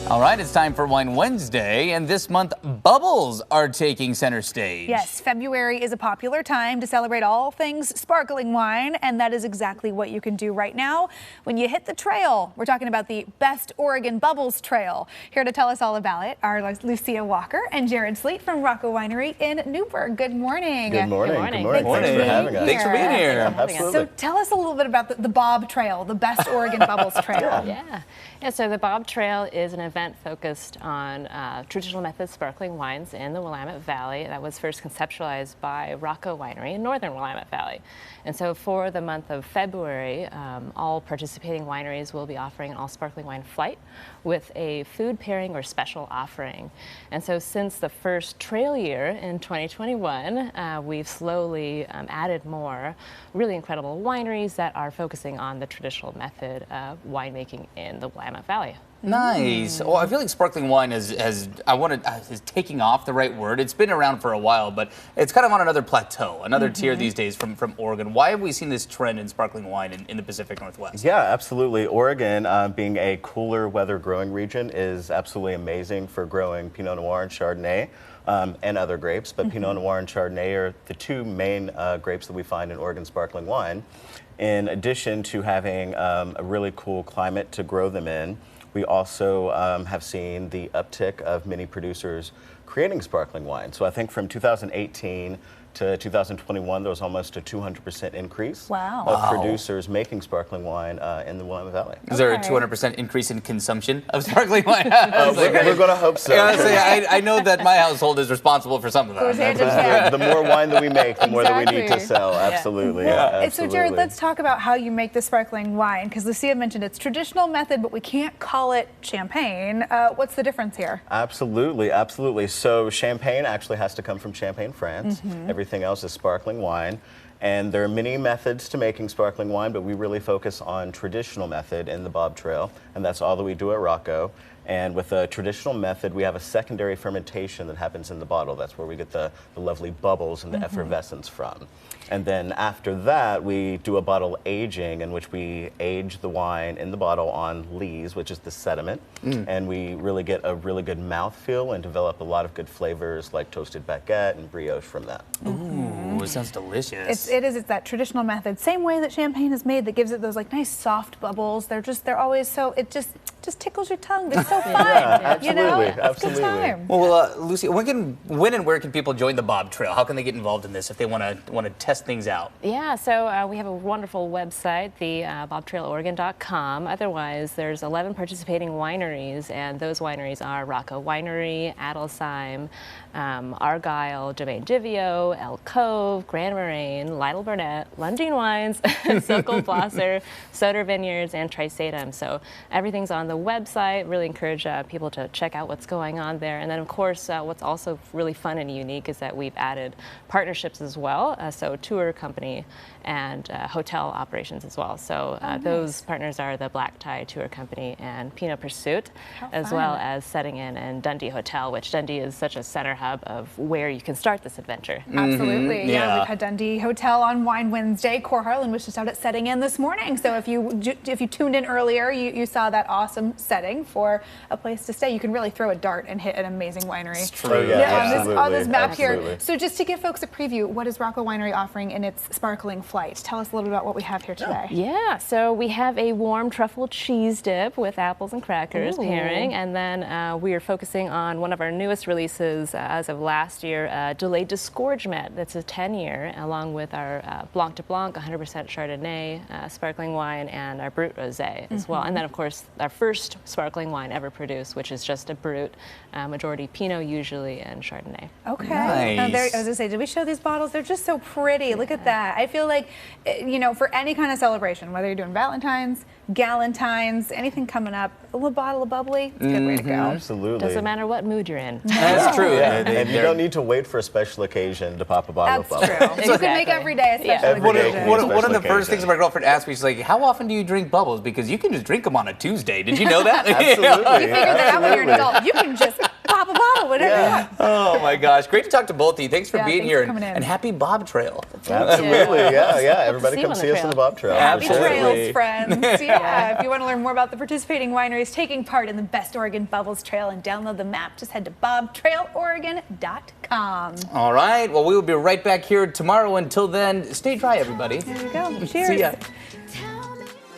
All right, it's time for Wine Wednesday, and this month, bubbles are taking center stage. Yes, February is a popular time to celebrate all things sparkling wine, and that is exactly what you can do right now when you hit the trail. We're talking about the Best Oregon Bubbles Trail. Here to tell us all about it are Lucia Walker and Jared Sleet from Rocco Winery in Newburgh. Good morning. Good morning. Good morning. Good morning. Thanks for having us. Thanks for being here. Absolutely. So tell us a little bit about the Bob Trail, the Best Oregon Bubbles Trail. Yeah, so the Bob Trail is an event focused on traditional method sparkling wines in the Willamette Valley that was first conceptualized by Rocco Winery in northern Willamette Valley. And so for the month of February, all participating wineries will be offering an all sparkling wine flight with a food pairing or special offering. And so since the first trail year in 2021, we've slowly added more really incredible wineries that are focusing on the traditional method of winemaking in the Willamette Valley. Nice. Well, I feel like sparkling wine is taking off the right word. It's been around for a while, but it's kind of on another plateau, another tier these days from Oregon. Why have we seen this trend in sparkling wine in the Pacific Northwest? Yeah, absolutely. Oregon, being a cooler weather growing region, is absolutely amazing for growing Pinot Noir and Chardonnay. And other grapes, but Pinot Noir and Chardonnay are the two main grapes that we find in Oregon sparkling wine. In addition to having a really cool climate to grow them in, we also have seen the uptick of many producers creating sparkling wine. So I think from 2018 to 2021, there was almost a 200% increase of producers making sparkling wine in the Willamette Valley. Is there a 200% increase in consumption of sparkling wine? We're going to hope so. Yeah, I know that my household is responsible for some of that. The more wine that we make, the more that we need to sell. Absolutely. Well, absolutely. So Jared, let's talk about how you make the sparkling wine, because Lucia mentioned it's traditional method, but we can't call it champagne. What's the difference here? Absolutely, absolutely. So champagne actually has to come from Champagne, France. Everything else is sparkling wine. And there are many methods to making sparkling wine, but we really focus on traditional method in the Bob Trail, and that's all that we do at Rocco. And with a traditional method, we have a secondary fermentation that happens in the bottle. That's where we get the lovely bubbles and the effervescence from. And then after that, we do a bottle aging in which we age the wine in the bottle on lees, which is the sediment. And we really get a really good mouthfeel and develop a lot of good flavors like toasted baguette and brioche from that. Ooh, it sounds delicious. It's that traditional method, same way that champagne is made, that gives it those like nice soft bubbles. They're always so, it just tickles your tongue. They're so fun. Absolutely, you know? absolutely. It's a good time. Well, Lucy, when and where can people join the Bob Trail? How can they get involved in this if they want to test things out? Yeah, so we have a wonderful website, the bobtrailoregon.com. Otherwise, there's 11 participating wineries, and those wineries are Rocco Winery, Adelsheim, Argyle, Domaine Divio, Elk Cove, Grand Moraine, Lytle Burnett, Lundin Wines, Sokol Blosser, Soder Vineyards, and Trisatum. So everything's on the website. Really encourage people to check out what's going on there. And then, of course, what's also really fun and unique is that we've added partnerships as well. So tour company and hotel operations as well. So those partners are the Black Tie Tour Company and Pinot Pursuit, as well as Setting In and Dundee Hotel, which Dundee is such a center hub of where you can start this adventure. Absolutely. Yeah, we've had Dundee Hotel on Wine Wednesday. Core Harlan was just out at Setting In this morning. So if you tuned in earlier, you saw that awesome setting for a place to stay. You can really throw a dart and hit an amazing winery. It's true. On this map here. So just to give folks a preview, what is Rocco Winery offering in its sparkling flight? Tell us a little bit about what we have here today. Yeah, so we have a warm truffle cheese dip with apples and crackers pairing, and then we are focusing on one of our newest releases as of last year, Delayed Disgorgement. That's a 10-year, along with our Blanc de Blanc, 100% Chardonnay sparkling wine, and our Brut Rosé as well. And then, of course, our first sparkling wine ever produced, which is just a Brut, majority Pinot usually, and Chardonnay. Okay. Nice. I was going to say, did we show these bottles? They're just so pretty. Look at that. I feel like, you know, for any kind of celebration, whether you're doing Valentine's, Galentine's, anything coming up, a little bottle of bubbly, it's a good way to go. Absolutely. Doesn't matter what mood you're in. That's true. And you don't need to wait for a special occasion to pop a bottle of bubble. That's true. You can make every day a special occasion. One of the first things my girlfriend asked me, she's like, how often do you drink bubbles? Because you can just drink them on a Tuesday. Did you know that? Absolutely. You figure that out when you're an adult. You can just pop pop a bottle, whatever you want. Oh my gosh, great to talk to both of you. Thanks for Yeah, being thanks here for coming in. and happy Bob Trail. Absolutely, yeah. Everybody see come you on the see us on trail. the Bob Trail. Happy Absolutely. trails, friends. Yeah. If you want to learn more about the participating wineries taking part in the Best Oregon Bubbles Trail and download the map, just head to bobtrailoregon.com. All right, well, we will be right back here tomorrow. Until then, stay dry, everybody. There you go. Cheers. See ya.